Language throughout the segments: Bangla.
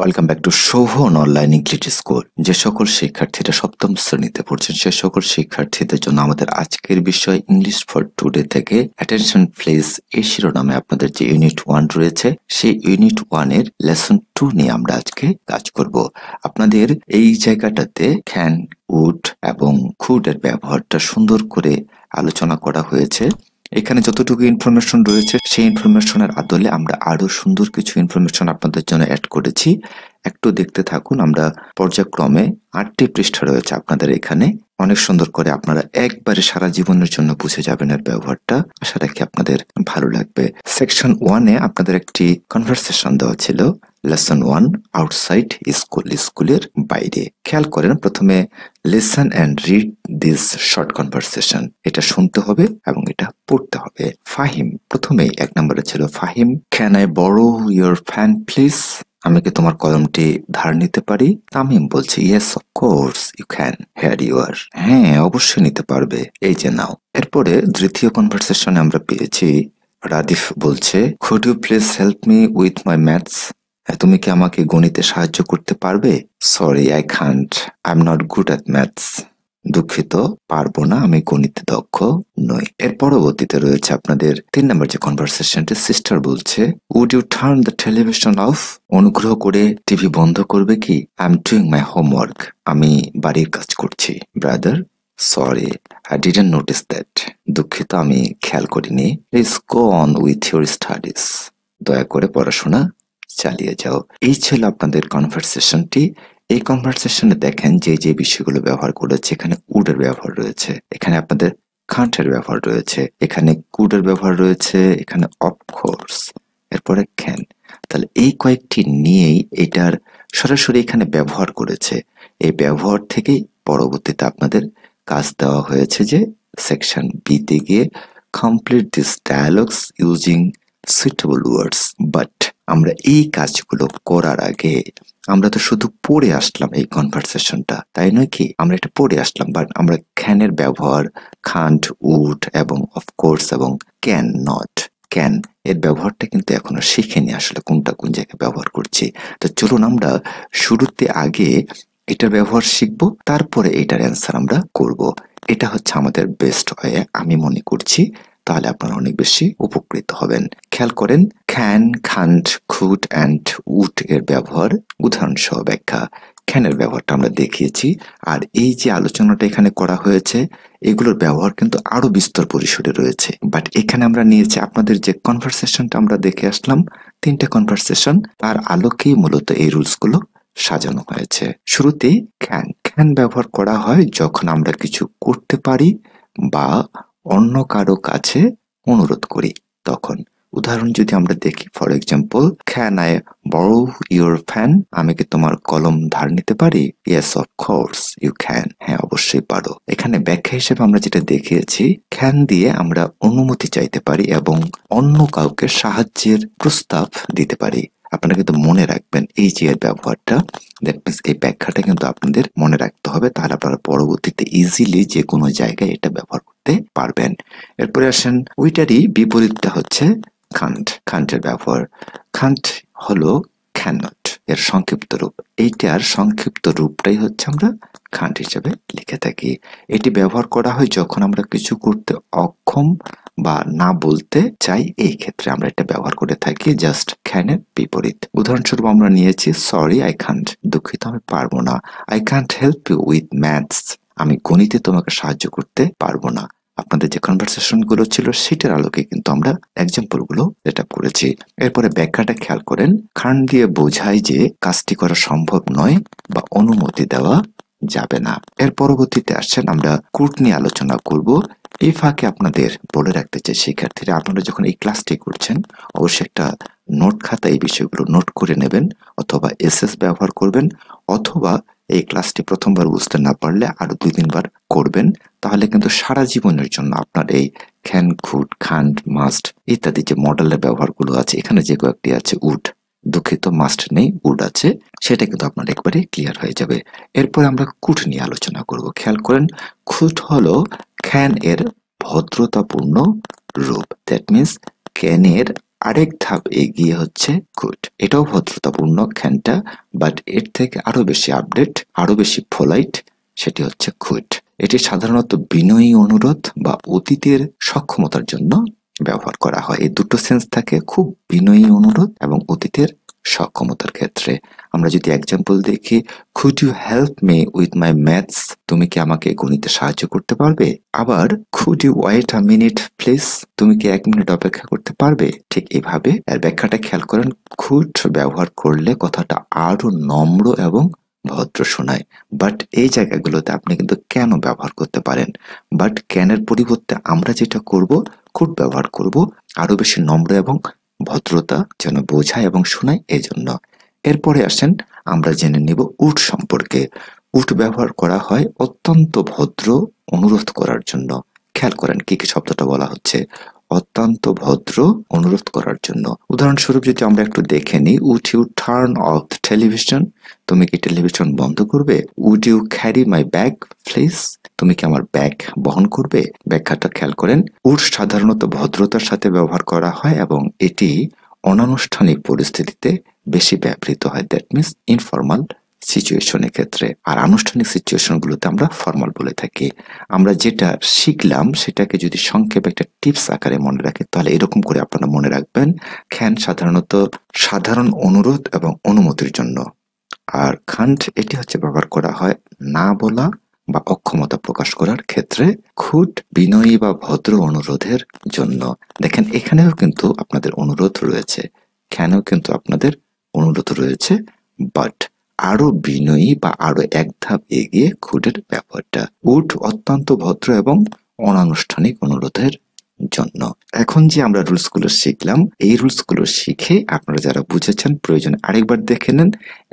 Welcome back to Shovon online English school. যে সকল শিক্ষার্থীরা সপ্তম শ্রেণীতে পড়ছেন সে সকল শিক্ষার্থীদের জন্য আমাদের আজকের বিষয় ইংলিশ ফর টুডে থেকে অ্যাটেনশন প্লিজ এই শিরোনামে আপনাদের যে ইউনিট 1 রয়েছে সেই ইউনিট 1 এর লেসন 2 নিয়ে আমরা আজকে কাজ করব। আপনাদের এই জায়গাটাতে ক্যান, উড এবং কুড এর ব্যবহারটা সুন্দর করে আলোচনা করা হয়েছে। এখানে যতটুকু ইনফরমেশন রয়েছে সেই ইনফরমেশনের আদলে আমরা আরো সুন্দর কিছু ইনফরমেশন আপনাদের জন্য অ্যাড করেছি। একটু দেখতে থাকুন। আমরা পর্যায়ক্রমে 8টি পৃষ্ঠা রয়েছে আপনাদের এখানে। অনেক সুন্দর করে আপনারা একবারে সারা জীবনের জন্য বুঝে যাবেন এর ব্যবহারটা। আশা রাখি আপনাদের ভালো লাগবে। সেকশন 1 এ আপনাদের একটি কনভারসেশন দেওয়া ছিল। লেসন 1 আউটসাইড স্কুল, স্কুলের বাইরে। খেয়াল করেন প্রথমে listen and read this short conversation. এটা শুনতে হবে এবং এটা পড়তে হবে। ফাহিম প্রথমেই 1 নম্বরে ছিল Fahim, can I borrow your pen please? আমি কি তোমার কলমটি ধার নিতে পারি? তামিম বলছে yes of course you can, here you are. হ্যাঁ অবশ্যই নিতে পারবে, এই যে নাও। এরপরে দ্বিতীয় কনভারসেশনে আমরা পেয়েছি রাদিফ বলছে could you please help me with my maths? তুমি কি আমাকে গণিতে সাহায্য করতে পারবে? Sorry I can't, I am not good at maths. দুঃখিত, পারবো না, আমি গণিতে দক্ষ নই। এর পরবর্তীতে রয়েছে আপনাদের 3 নম্বর যে কনভারসেশনটি। সিস্টার বলছে would you turn the television off? অনুগ্রহ করে টিভি বন্ধ করবে কি? I am doing my homework, আমি বাড়ির কাজ করছি। Brother sorry I didn't notice that, দুঃখিত আমি খেয়াল করিনি। Please go on with your studies, দয়া করে পড়াশোনা চালিয়ে যাও। এই ছিল আপনাদের কনভারসেশনটি। এই কনভারসেশনে দেখেন যে যে বিষয়গুলো ব্যবহার করেছে, এখানে উডের ব্যবহার রয়েছে, এখানে আপনাদের কান্টের ব্যবহার রয়েছে, এখানে কুডের ব্যবহার রয়েছে, এখানে অফকোর্স, এরপরে ক্যান। তাহলে এই কয়েকটি নিয়েই এটার সরাসরি এখানে ব্যবহার করেছে। এই ব্যবহার থেকেই পরবর্তীতে আপনাদের কাজ দেওয়া হয়েছে যে সেকশন বি তে গিয়ে complete this dialogues using suitable words. But আমরা এই কাজগুলো করার আগে আমরা তো শুধু পড়ে আসলাম এই কনভারসেশনটা, তাই নয় কি? আমরা এটা পড়ে আসলাম, বাট আমরা ক্যানের ব্যবহার, কান্ট, উড এবং অফকোর্স এবং ক্যান নট, ক্যান এর ব্যবহারটা কিন্তু এখনো শিখিনি আসলে কোনটা কোন জায়গায় ব্যবহার করছি। তো চলুন আমরা শুরুতে আগে এটার ব্যবহার শিখবো, তারপরে এটার অ্যান্সার আমরা করব। এটা হচ্ছে আমাদের বেস্ট ওয়ে আমি মনে করছি। তাহলে আপনারা অনেক বেশি উপকৃত হবেন। খেয়াল করেন can, can't, could and would এর ব্যবহার উদাহরণ সহ ব্যাখ্যা। ক্যানের ব্যবহারটা আমরা দেখিয়েছি, আর এই যে আলোচনাটা এখানে করা হয়েছে এগুলোর ব্যবহার কিন্তু আরো বিস্তর পরিসরে রয়েছে। বাট এখানে আমরা নিয়েছি আপনাদের যে কনভারসেশনটা আমরা দেখে আসলাম 3টে কনভারসেশন, তার আলোকেই মূলত এই রুলস গুলো সাজানো হয়েছে। শুরুতেই ক্যান, ক্যান ব্যবহার করা হয় যখন আমরা কিছু করতে পারি বা অন্য কারো কাছে অনুরোধ করি তখন। উদাহরণ যদি আমরা দেখি, for example can I borrow your pen? আমি কি তোমার কলম ধার নিতে পারি? Yes of course you can, হ্যাঁ অবশ্যই পারো। এখানে ব্যাখ্যা হিসেবে আমরা যেটা দেখিয়েছি ক্যান দিয়ে আমরা অনুমতি চাইতে পারি এবং অন্য কাউকে সাহায্যের প্রস্তাব দিতে পারি। আপনারা কিন্তু মনে রাখবেন এই যে এর ব্যবহারটা, দ্যাট মিনস এই ব্যাখ্যাটা কিন্তু আপনাদের মনে রাখতে হবে, তাহলে আপনারা পরবর্তীতে ইজিলি যে কোনো জায়গায় এটা ব্যবহার করতে পারবেন। এরপরে আসেন ওইটারই বিপরীতটা হচ্ছে কান্ট, কান্টের ব্যবহার। কান্ট হলো ক্যানট এর সংক্ষিপ্ত রূপ। এইটার সংক্ষিপ্ত রূপটাই হচ্ছে আমরা কান্ট হিসেবে লিখে থাকি। এটি ব্যবহার করা হয় যখন আমরা কিছু করতে অক্ষম বা না বলতে চাই, এই ক্ষেত্রে আমরা এটা ব্যবহার করে থাকি জাস্ট ক্যানের বিপরীত। উদাহরণস্বরূপ আমরা নিয়েছি সরি আই কান্ট, দুঃখিত আমি পারবো না। I can't help you with maths, আমি গণিতে তোমাকে সাহায্য করতে পারবো না। আপনাদের যে কনভারসেশন গুলো ছিল সেটার আলোকে কিন্তু আমরা এক্সাম্পল গুলো সেট আপ করেছি। এরপরে ব্যাখ্যাটা খেয়াল করেন, কান দিয়ে বোঝায় যে কাজটি করা সম্ভব নয় বা অনুমতি দেওয়া যাবে না। এর পরবর্তীতে আসছেন আমরা কুড নিয়ে আলোচনা করব। এই ফাঁকে আপনাদের বলে রাখতে চাই শিক্ষার্থীরা, আপনারা যখন এই ক্লাসটি করছেন অবশ্যই একটা নোট খাতা এই বিষয়গুলো নোট করে নেবেন, অথবা এসএস ব্যবহার করবেন, অথবা এই ক্লাসটি প্রথমবার বুঝতে না পারলে আরো 2-3 বার করবেন। তাহলে কিন্তু সারা জীবনের জন্য আপনার এই ক্যান, কুড, কান্ট, মাস্ট ইত্যাদি যে মডেলের ব্যবহারগুলো আছে, এখানে যে কয়েকটি আছে উড, দুঃখিত মাস্ট নেই, উড আছে, সেটা কিন্তু আপনার একবারে ক্লিয়ার হয়ে যাবে। এরপর আমরা কুড নিয়ে আলোচনা করব। খেয়াল করেন কুড হলো ক্যান এর ভদ্রতাপূর্ণ রূপ। দ্যাট মিনস ক্যানের আরেক ধাপ এগিয়ে হচ্ছে কুড। এটাও ভদ্রতাপূর্ণ ক্যানটা, বাট এর থেকে আরো বেশি আপডেট, আরো বেশি পোলাইট, সেটি হচ্ছে কুড। এটি সাধারণত বিনয়ী অনুরোধ বা অতীতের সক্ষমতার জন্য ব্যবহার করা হয়। এই দুটো সেন্স থাকে, খুব বিনয়ী অনুরোধ এবং অতীতের সক্ষমতার ক্ষেত্রে। আমরা যদি এক্সাম্পল দেখি, could you help me with my maths, তুমি কি আমাকে গণিতে সাহায্য করতে পারবে? আবার could you wait a minute please, তুমি কি 1 মিনিট অপেক্ষা করতে পারবে? ঠিক এভাবে এর ব্যাখ্যাটা খেয়াল করেন, কুড ব্যবহার করলে কথাটা আরো নম্র এবং ভদ্র শোনায়। বাট এই জায়গাগুলোতে আপনি কিন্তু কেন ব্যবহার করতে পারেন, বাট ক্যানের পরিবর্তে আমরা যেটা করব, কুড ব্যবহার করব, আরো বেশি নম্র এবং ভদ্রতা যেন বোঝায় এবং শোনায় এজন্য। এরপরে আসেন আমরা জেনে নিব উড সম্পর্কে। উড ব্যবহার করা হয় অত্যন্ত ভদ্র অনুরোধ করার জন্য। খেয়াল করেন কি কি শব্দটা বলা হচ্ছে, অত্যন্ত ভদ্র অনুরোধ করার জন্য। উদাহরণস্বরূপ যদি আমরা একটু দেখে নিই, would you turn off the television, তুমি কি টেলিভিশন বন্ধ করবে? Would you carry my bag please, তুমি কি আমার ব্যাগ বহন করবে? ব্যাখ্যাটা খেয়াল করেন, উড সাধারণত ভদ্রতার সাথে ব্যবহার করা হয় এবং এটি অনানুষ্ঠানিক পরিস্থিতিতে বেশি ব্যবহৃত হয়, দ্যাট মিনস ইনফর্মাল সিচুয়েশনের ক্ষেত্রে। আর আনুষ্ঠানিক সিচুয়েশন গুলোতে আমরা ফর্মাল বলে থাকি। আমরা যেটা শিখলাম সেটাকে যদি সংক্ষেপে একটা টিপস আকারে মনে রাখি, তাহলে এরকম করে আপনারা মনে রাখবেন, ক্যান সাধারণত সাধারণ অনুরোধ এবং অনুমতির জন্য, আর কান্ট এটি হচ্ছে ব্যবহার করা হয় না বলা বা অক্ষমতা প্রকাশ করার ক্ষেত্রে। কুড বিনয়ী বা ভদ্র অনুরোধের জন্য। দেখেন এখানেও কিন্তু আপনাদের অনুরোধ রয়েছে, ক্যানেও কিন্তু আপনাদের অনুরোধ রয়েছে, বাট আরো বিনয়ী বা আরো এক ধাপ এগিয়ে কুডের ব্যবহারটা। উড অত্যন্ত ভদ্র এবং অনানুষ্ঠানিক অনুরোধের জন্য। এখন যে আমরা রুলস গুলো শিখলাম, এই রুলস গুলো শিখে আপনারা যারা বুঝেছেন প্রয়োজন আরেকবার দেখে নেন।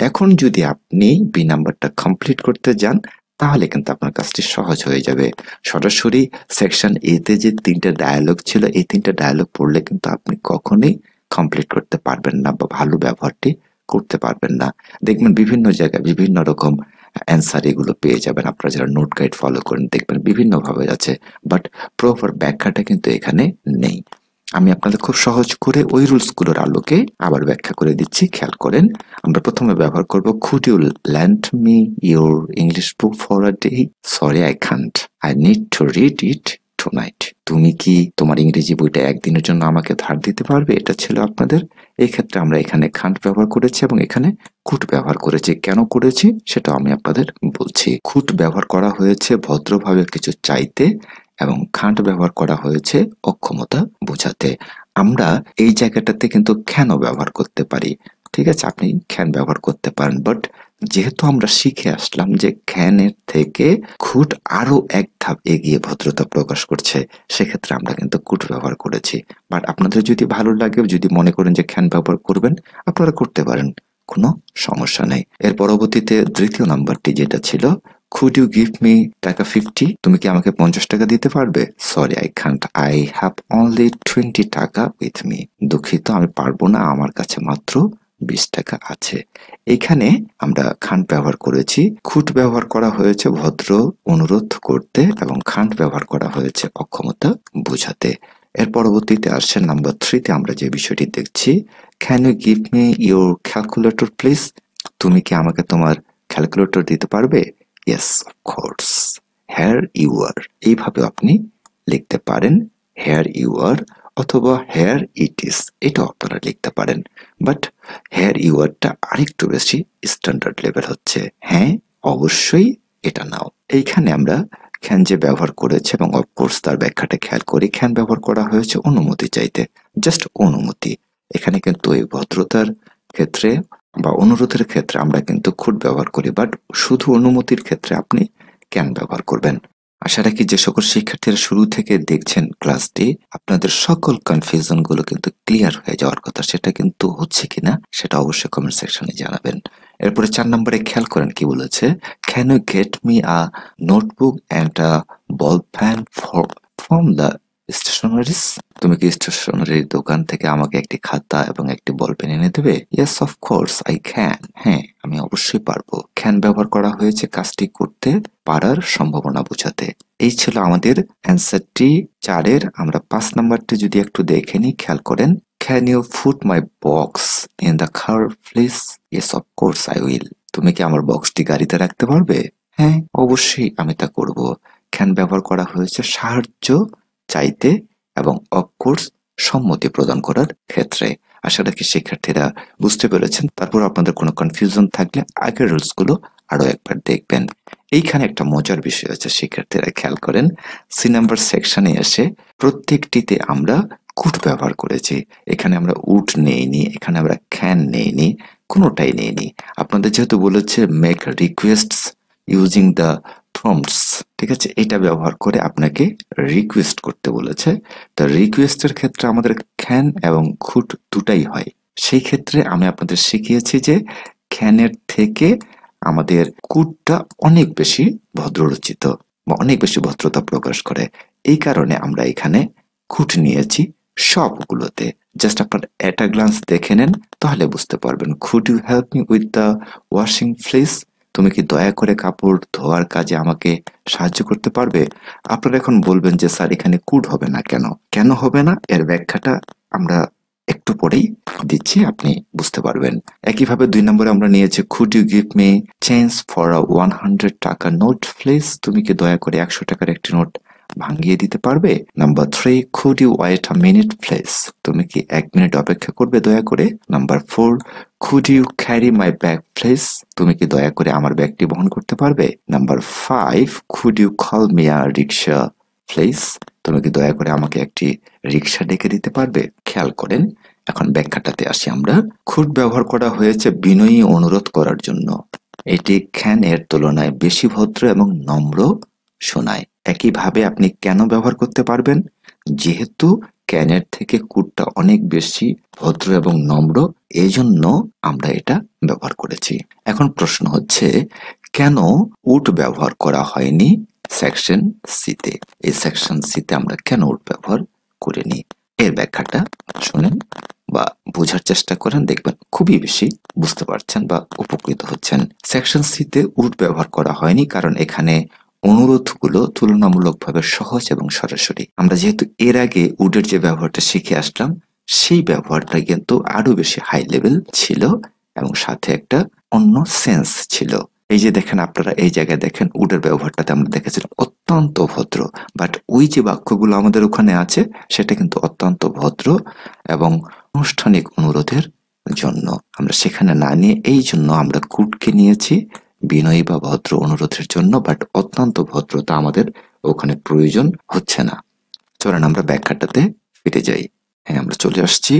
এখন যদি আপনি বি নাম্বারটা কমপ্লিট করতে যান, তাহলে কিন্তু আপনার কাজটি সহজ হয়ে যাবে। সরাসরি সেকশন এ তে যে 3টা ডায়ালগ ছিল, এই 3টা ডায়ালগ পড়লে কিন্তু আপনি কখনোই কমপ্লিট করতে পারবেন না বা ভালো ব্যবহারটি করতে পারবেন না। দেখবেন বিভিন্ন জায়গায় বিভিন্ন রকম অ্যান্সার এগুলো পেয়ে যাবেন, আপনারা যারা নোট গাইড ফলো করেন দেখবেন বিভিন্ন ভাবে আছে, বাট প্রপার ব্যাখ্যাটা কিন্তু এখানে নেই। আমি আপনাদের খুব সহজ করে ওই রুলস গুলোর আলোকে আবার ব্যাখ্যা করে দিচ্ছি, খেয়াল করেন। আমরা প্রথমে ব্যবহার করব, could you lend me your English book for a day? Sorry I can't, I need to read it tonight. তুমি কি তোমার ইংরেজি বইটা একদিনের জন্য আমাকে ধার দিতে পারবে? এটা ছিল আপনাদের। এই ক্ষেত্রে আমরা এখানে কান্ট ব্যবহার করেছি এবং এখানে কুড ব্যবহার করেছি। কেন করেছি সেটা আমি আপনাদের বলছি। কুড ব্যবহার করা হয়েছে ভদ্রভাবে কিছু চাইতে এবং কান্ট ব্যবহার করা হয়েছে অক্ষমতা বোঝাতে। আমরা এই জায়গাটাতে কিন্তু ক্যানও ব্যবহার করতে পারি, ঠিক আছে, আপনি ক্যান ব্যবহার করতে পারেন, বাট যেহেতু আমরা শিখে আসলাম যে ক্যানের থেকে কুড আরো এক ধাপ এগিয়ে ভদ্রতা প্রকাশ করছে, সেক্ষেত্রে আমরা কিন্তু কুড ব্যবহার করেছি। বাট আপনাদের যদি ভালো লাগে, যদি মনে করেন যে ক্যান ব্যবহার করবেন, আপনারা করতে পারেন, কোনো সমস্যা নেই। এর পরবর্তীতে দ্বিতীয় নাম্বারটি যেটা ছিল, কুড ইউ গিভ মি টাকা 50, তুমি কি আমাকে 50 টাকা দিতে পারবে? Sorry I can't, I have only 20 টাকা উইথ মি, দুঃখিত আমি পারবো না, আমার কাছে মাত্র 20 টাকা আছে। এখানে আমরা কান্ট ব্যবহার করেছি, কুড ব্যবহার করা হয়েছে ভদ্র অনুরোধ করতে এবং কান্ট ব্যবহার করা হয়েছে অক্ষমতা বোঝাতে। এর পরবর্তীতে আসছে নাম্বার 3 তে আমরা যে বিষয়টি দেখছি, can you give me your calculator please, তুমি কি আমাকে তোমার ক্যালকুলেটর দিতে পারবে? Yes of course, here you are, এইভাবে আপনি লিখতে পারেন, হেয়ার ইউ আর অথবা হেয়ার ইট ইজ, এটা আপনারা লিখতে পারেন। বাট হেয়ার ইউ আরটা আরেকটু বেশি স্ট্যান্ডার্ড লেভেল হচ্ছে, হ্যাঁ অবশ্যই এটা নাও। এইখানে আমরা ক্যান যে ব্যবহার করেছে এবং অফকোর্স তার ব্যাখ্যাটা খেয়াল করি, ক্যান ব্যবহার করা হয়েছে অনুমতি চাইতে, জাস্ট অনুমতি। এখানে কিন্তু এই ভদ্রতার ক্ষেত্রে বা অনুরোধের ক্ষেত্রে আমরা কিন্তু কুড ব্যবহার করি, বাট শুধু অনুমতির ক্ষেত্রে আপনি ক্যান ব্যবহার করবেন। আশা রাখি যে সকল শিক্ষার্থীরা শুরু থেকে দেখছেন ক্লাসটি, আপনাদের সকল কনফিউশন গুলো কিন্তু ক্লিয়ার হয়ে যাওয়ার কথা, সেটা কিন্তু হচ্ছে কিনা সেটা অবশ্যই কমেন্ট সেকশনে জানাবেন। এরপরে 4 নম্বরে খেয়াল করেন কি বলেছে, can you get me a notebook and a ball pen from the stationeries, তুমি কি স্টেশনারির দোকান থেকে আমাকে একটি খাতা এবং একটি বল পেন এনে দেবে? Yes of course I can, হ্যাঁ আমি অবশ্যই পারবো। ক্যান ব্যবহার করা হয়েছে কাজটি করতে পারার সম্ভাবনা বোঝাতে। এই ছিল আমাদের অ্যান্সারটি 4-এর। আমরা 5 নাম্বারটি যদি একটু দেখে নিই, খেয়াল করেন, can you put my box in the car please? Yes of course I will. তুমি কি আমার বক্সটি গাড়িতে রাখতে পারবে? হ্যাঁ, অবশ্যই আমি তা করব। ক্যান ব্যবহার করা হয়েছে সাহায্য চাইতে এবং অফকোর্স সম্মতি প্রদান করার ক্ষেত্রে। আশা রাখি শিক্ষার্থীরা বুঝতে পেরেছেন। তারপর আপনাদের কোনো কনফিউশন থাকলে আগের রুলস গুলো আরো একবার দেখবেন। এইখানে একটা মজার বিষয় আছে, শিক্ষার্থীরা খেয়াল করেন। সি নাম্বার সেকশনে এসে প্রত্যেকটিতে আমরা কুড ব্যবহার করেছি। এখানে আমরা উড নেইনি, এখানে আমরা ক্যান নেইনি, কোনোটাই নেইনি। আপনাদের যেহেতু বলেছে মেক রিকোয়েস্টস ইউজিং দ্য প্রম্পটস, ঠিক আছে, এটা ব্যবহার করে আপনাকে রিকোয়েস্ট করতে বলেছে। তো রিকোয়েস্টের ক্ষেত্রে আমাদের ক্যান এবং কুড দুটাই হয়। সেই ক্ষেত্রে আমি আপনাদের শিখিয়েছি যে ক্যানের থেকে আমাদের কুডটা অনেক বেশি ভদ্ররচিত বা অনেক বেশি ভদ্রতা প্রকাশ করে। এই কারণে আমরা এখানে কুড নিয়েছি সবগুলোতে। জাস্ট আপনার এট আ গ্লান্স দেখে নেন, তাহলে বুঝতে পারবেন। Could you help me with the washing please? তুমি কি দয়া করে কাপড় ধোয়ার কাজে আমাকে সাহায্য করতে পারবে? আপনারা এখন বলবেন যে স্যার এখানে কুড হবে না কেন? কেন হবে না এর ব্যাখ্যাটা আমরা একটু পরেই দিচ্ছি, আপনি বুঝতে পারবেন। একইভাবে 2 নম্বরে আমরা নিয়েছি could you give me change for a 100 টাকা নোট প্লিজ? তুমি কি দয়া করে 100 টাকার একটি নোট ভাঙিয়ে দিতে পারবে? Number 3, could you wait a minute please? তুমি কি 1 মিনিট অপেক্ষা করবে দয়া করে? Number 4, could you carry my bag please? তুমি কি দয়া করে আমার ব্যাগটি বহন করতে পারবে? Number 5, could you call me a rickshaw please? তুমি কি দয়া করে আমাকে একটি রিক্সা ডেকে দিতে পারবে? খেয়াল করেন। এখন ব্যাখ্যাটাতে আসি আমরা। কুড ব্যবহার করা হয়েছে বিনয়ী অনুরোধ করার জন্য। এটি ক্যান এর তুলনায় বেশি ভদ্র এবং নম্র শোনায়। একইভাবে আপনি কেন ব্যবহার করতে পারবেন? যেহেতু ক্যানের থেকে কুডটা অনেক বেশি ভদ্র এবং নম্র, এই জন্য আমরা এটা ব্যবহার করেছি। এখন প্রশ্ন হচ্ছে, কেন উড ব্যবহার করা হয়নি সেকশন সিতে? এই সেকশন সিতে আমরা কেন উড ব্যবহার করিনি? এর ব্যাখ্যাটা শুনেন বা বোঝার চেষ্টা করেন, দেখবেন খুবই বেশি বুঝতে পারছেন বা উপকৃত হচ্ছেন। সেকশন সিতে উড ব্যবহার করা হয়নি কারণ এখানে অনুরোধগুলো তুলনামূলকভাবে সহজ এবং সরাসরি। আমরা যেহেতু এর আগে উডের যে ব্যবহারটা শিখে আসলাম, সেই ব্যবহারটা কিন্তু আরো বেশি হাই লেভেল ছিল এবং সাথে একটা অন্য সেন্স ছিল। এই যে দেখেন, আপনারা এই জায়গায় দেখেন উডের ব্যবহারটাতে আমরা দেখেছিলাম অত্যন্ত ভদ্র, বাট ওই যে বাক্যগুলো আমাদের ওখানে আছে সেটা কিন্তু অত্যন্ত ভদ্র এবং আনুষ্ঠানিক অনুরোধের জন্য। আমরা সেখানে না নিয়ে এই জন্য আমরা কুডকে নিয়েছি বিনয়ী বা ভদ্র অনুরোধের জন্য, বাট অত্যন্ত ভদ্রতা আমাদের ওখানে প্রয়োজন হচ্ছে না। চলেন আমরা ব্যাখ্যাটাতে ফিরে যাই। হ্যাঁ, আমরা চলে আসছি।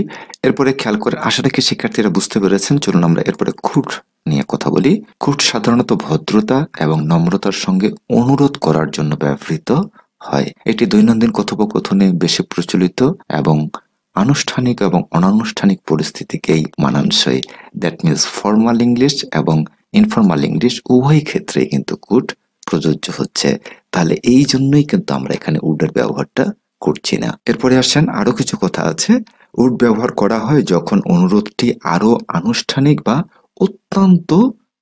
এরপরে খেয়াল করে আশা রাখি শিক্ষার্থীরা বুঝতে পেরেছেন। চলুন আমরা এরপরে কুড নিয়ে কথা বলি। কুড সাধারণত ভদ্রতা এবং নম্রতার সঙ্গে অনুরোধ করার জন্য ব্যবহৃত হয়। এটি দৈনন্দিন কথোপকথনে বেশি প্রচলিত এবং আনুষ্ঠানিক এবং অনানুষ্ঠানিক পরিস্থিতিকেই মানানসই। দ্যাট মিনস ফর্মাল ইংলিশ এবং ইনফর্মাল ইংলিশ উভয় ক্ষেত্রেই কিন্তু কুড প্রযোজ্য হচ্ছে। তাহলে এই জন্যই কিন্তু আমরা এখানে উডের ব্যবহারটা করছি না। এরপরে আসেন, আরো কিছু কথা আছে। উড ব্যবহার করা হয় যখন অনুরোধটি আরো আনুষ্ঠানিক বা অত্যন্ত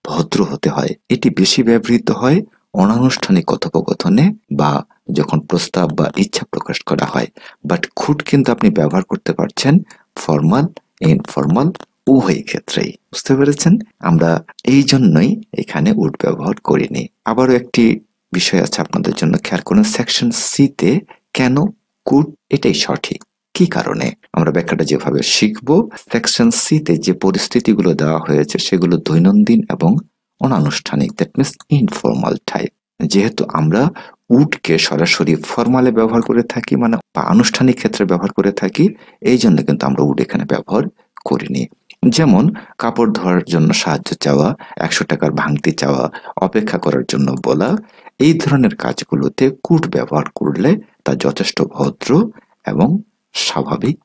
ভদ্র হতে হয়। এটি বেশি ব্যবহৃত হয় অনানুষ্ঠানিক কথোপকথনে বা যখন প্রস্তাব বা ইচ্ছা প্রকাশ করা হয়। বাট কুড কিন্তু আপনি ব্যবহার করতে পারছেন ফর্মাল, ইনফর্মাল উভয় ক্ষেত্রেই। বুঝতে পেরেছেন? আমরা এই জন্যই এখানে উড ব্যবহার করিনি। আবারও একটি বিষয় আছে আপনাদের জন্য, খেয়াল করুন। সেকশন সিতে কেন কুড, এটাই সঠিক। কি কারণে? আমরা ব্যাখ্যাটা যেভাবে শিখবো, সেকশন সিতে যে পরিস্থিতিগুলো দেওয়া হয়েছে সেগুলো দৈনন্দিন এবং অনানুষ্ঠানিক, দ্যাট মিনস ইনফর্মাল টাইপ। যেহেতু আমরা উডকে সরাসরি ফর্মালে ব্যবহার করে থাকি, মানে বা আনুষ্ঠানিক ক্ষেত্রে ব্যবহার করে থাকি, এই জন্য কিন্তু আমরা উড এখানে ব্যবহার করিনি। যেমন কাপড় ধোয়ার জন্য সাহায্য চাওয়া, 100 টাকার ভাঙতি চাওয়া, অপেক্ষা করার জন্য বলা, এই ধরনের কাজগুলোতে কুড ব্যবহার করলে তা যথেষ্ট ভদ্র এবং স্বাভাবিক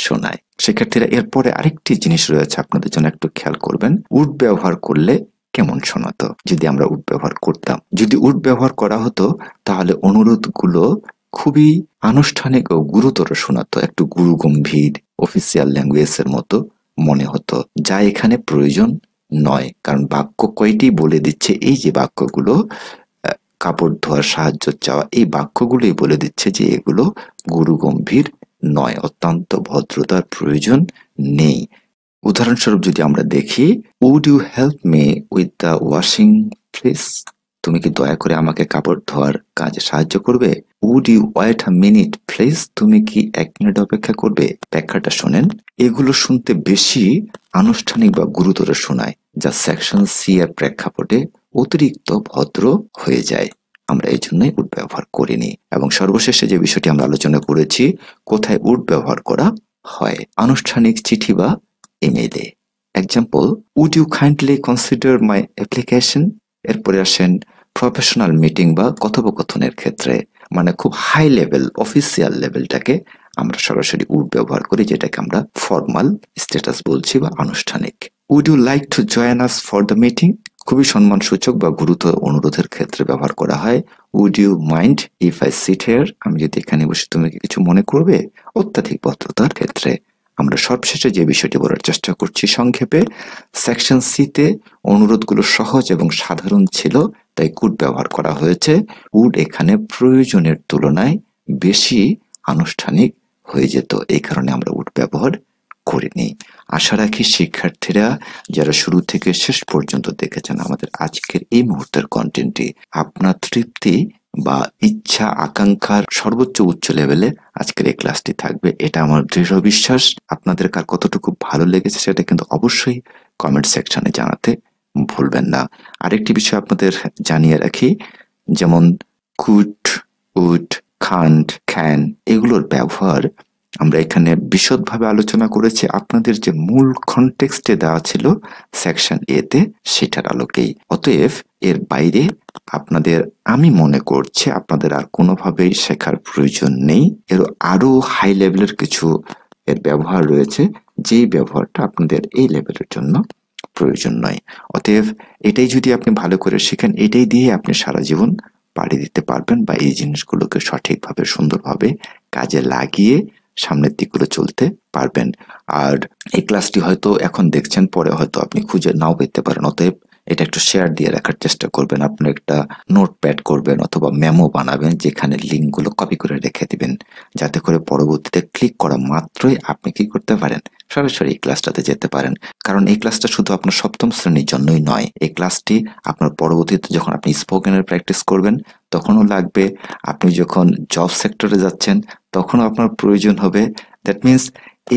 শোনায়। শিক্ষার্থীরা, এরপরে আরেকটি জিনিস রয়েছে আপনাদের জন্য, একটু খেয়াল করবেন। উড ব্যবহার করলে কেমন শোনাতো যদি আমরা উড ব্যবহার করতাম? যদি উড ব্যবহার করা হতো তাহলে অনুরোধগুলো খুবই আনুষ্ঠানিক ও গুরুতর শোনাতো, একটু গুরু গম্ভীর অফিসিয়াল ল্যাঙ্গুয়েজের মতো মনে হতো, যা এখানে প্রয়োজন নয়। কারণ বাক্য কয়টি বলে দিচ্ছে, এই যে বাক্যগুলো কাপড় ধোয়ার সাহায্য চাওয়া, এই বাক্যগুলোই বলে দিচ্ছে যে এগুলো গুরু গম্ভীর নয়, অত্যন্ত ভদ্রতার প্রয়োজন নেই। উদাহরণস্বরূপ যদি আমরা দেখি, would you help me with the washing please? তুমি কি দয়া করে আমাকে কাপড় ধোয়ার কাজে সাহায্য করবে? Would you wait a minute please? তুমি কি 1 মিনিট অপেক্ষা করবে? ব্যাখ্যাটা শোনেন। এগুলো শুনতে বেশি আনুষ্ঠানিক বা গুরুতর শোনায়, যা সেকশন সি এর প্রেক্ষাপটে অতিরিক্ত ভদ্র হয়ে যায়। আমরা এই জন্যই উড ব্যবহার করিনি। এবং সর্বশেষে যে বিষয়টি আমরা আলোচনা করেছি, কোথায় উড ব্যবহার করা হয়? আনুষ্ঠানিক চিঠি বা ইমেইলে। Example, would you kindly consider my application? এরপরে আসেন প্রফেশনাল মিটিং বা কথোপকথনের ক্ষেত্রে, মানে খুব হাই লেভেল অফিসিয়াল লেভেলটাকে আমরা সরাসরি উড ব্যবহার করি, যেটাকে আমরা ফর্মাল স্ট্যাটাস বলছি বা আনুষ্ঠানিক। Would you like to join us for the meeting? খুবই সম্মানসূচক বা গুরুতর অনুরোধের ক্ষেত্রে ব্যবহার করা হয়। Would you mind if I sit here? আমি যদি এখানে বসে তুমি কি কিছু মনে করবে? অত্যাধিক ভদ্রতার ক্ষেত্রে। আমরা সবশেষে যে বিষয়টি বলার চেষ্টা করছি সংক্ষেপে, সেকশন সিতে অনুরোধগুলো সহজ এবং সাধারণ ছিল, তাই কুড ব্যবহার করা হয়েছে। উড এখানে প্রয়োজনের তুলনায় বেশি আনুষ্ঠানিক হয়ে যেত, এই কারণে আমরা উড ব্যবহার করিনি। আশা রাখি শিক্ষার্থীরা যারা শুরু থেকে শেষ পর্যন্ত দেখেছেন আমাদের আজকের এই মুহূর্তের কন্টেন্টটি, আপনার তৃপ্তি বা ইচ্ছা আকাঙ্ক্ষার সর্বোচ্চ উচ্চ লেভেলে আজকের এই ক্লাসটি থাকবে, এটা আমার দৃঢ় বিশ্বাস। আপনাদের কার কতটুকু ভালো লেগেছে সেটা কিন্তু অবশ্যই কমেন্ট সেকশনে জানাতে ভুলবেন না। আরেকটি বিষয় আপনাদের জানিয়ে রাখি, যেমন কুড, উড, কান্ট, ক্যান এগুলোর ব্যবহার আমরা এখানে বিশদভাবে আলোচনা করেছি আপনাদের যে মূল কনটেক্সটে দেওয়া ছিল সেকশন এতে, সেটার আলোকেই। অতএব এর বাইরে আপনাদের, আমি মনে করছি আপনাদের আর কোনোভাবেই শেখার প্রয়োজন নেই। এর আরো হাই লেভেলের কিছু এর ব্যবহার রয়েছে, যেই ব্যবহারটা আপনাদের এই লেভেলের জন্য প্রয়োজন নয়। অতএব এটাই যদি আপনি ভালো করে শিখেন, এটাই দিয়ে আপনি সারা জীবন পাড়ি দিতে পারবেন বা এই জিনিসগুলোকে সঠিকভাবে সুন্দরভাবে কাজে লাগিয়ে সামনের দিকগুলো চলতে পারবেন। আর এই ক্লাসটি হয়তো এখন দেখছেন, পরে হয়তো আপনি খুঁজে নাও পেতে পারেন। অতএব এটা একটু শেয়ার দিয়ে রাখার চেষ্টা করবেন। আপনি একটা নোটপ্যাড করবেন অথবা মেমো বানাবেন, যেখানে লিঙ্কগুলো কপি করে রেখে দিবেন, যাতে করে পরবর্তীতে ক্লিক করা মাত্রই আপনি কি করতে পারেন, সরাসরি এই ক্লাসটাতে যেতে পারেন। কারণ এই ক্লাসটা শুধু আপনার সপ্তম শ্রেণীর জন্যই নয়, এই ক্লাসটি আপনার পরবর্তীতে যখন আপনি স্পোকেনের প্র্যাকটিস করবেন তখনও লাগবে, আপনি যখন জব সেক্টরে যাচ্ছেন তখনও আপনার প্রয়োজন হবে। দ্যাট মিনস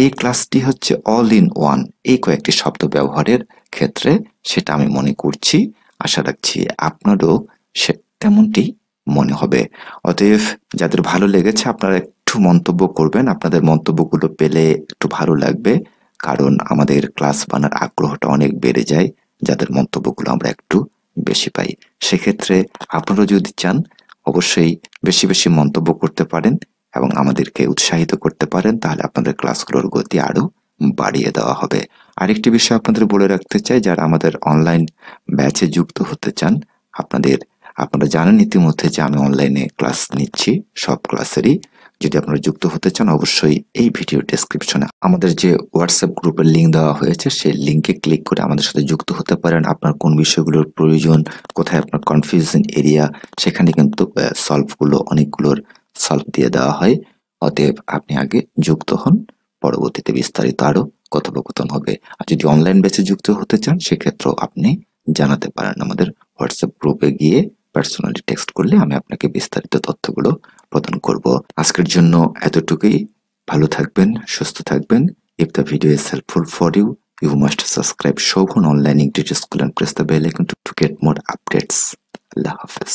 এই ক্লাসটি হচ্ছে অল ইন ওয়ান এই কয়েকটি শব্দ ব্যবহারের ক্ষেত্রে, সেটা আমি মনে করছি। আশা রাখছি আপনারও সে তেমনটি মনে হবে। অতএব যাদের ভালো লেগেছে আপনারা একটু মন্তব্য করবেন, আপনাদের মন্তব্যগুলো পেলে একটু ভালো লাগবে, কারণ আমাদের ক্লাস বানার আগ্রহটা অনেক বেড়ে যায় যাদের মন্তব্যগুলো আমরা একটু বেশি পাই। সেক্ষেত্রে আপনারা যদি চান অবশ্যই বেশি বেশি মন্তব্য করতে পারেন এবং আমাদেরকে উৎসাহিত করতে পারেন, তাহলে আপনাদের ক্লাসগুলোর গতি আরো বাড়িয়ে দেওয়া হবে। আরেকটি বিষয় আপনাদের বলে রাখতে চাই, যারা আমাদের অনলাইন ব্যাচে যুক্ত হতে চান, আপনারা জানেন ইতিমধ্যে যে আমি অনলাইনে ক্লাস নিচ্ছি সব ক্লাসেরই। যদি আপনারা যুক্ত হতে চান অবশ্যই এই ভিডিও ডেসক্রিপশনে আমাদের যে হোয়াটসঅ্যাপ গ্রুপের লিঙ্ক দেওয়া হয়েছে সেই লিঙ্কে ক্লিক করে আমাদের সাথে যুক্ত হতে পারেন। আপনার কোন বিষয়গুলোর প্রয়োজন, কোথায় আপনার কনফিউশন এরিয়া, সেখানে কিন্তু সলভগুলো অনেকগুলোর সলভ দিয়ে দেওয়া হয়। অতএব আপনি আগে যুক্ত হন, পরবর্তীতে বিস্তারিত আরো কথোপকথন হবে। আর যদি অনলাইন ব্যাচে যুক্ত হতে চান সেক্ষেত্রেও আপনি জানাতে পারেন, আমাদের হোয়াটসঅ্যাপ গ্রুপে গিয়ে পার্সোনালি টেক্সট করলে আমি আপনাকে বিস্তারিত তথ্যগুলো প্রদান করব। আজকের জন্য এতটুকুই। ভালো থাকবেন, সুস্থ থাকবেন। If the video is helpful for you, you must subscribe Shogun Online English School and press the bell icon to get more updates. Allah Hafiz.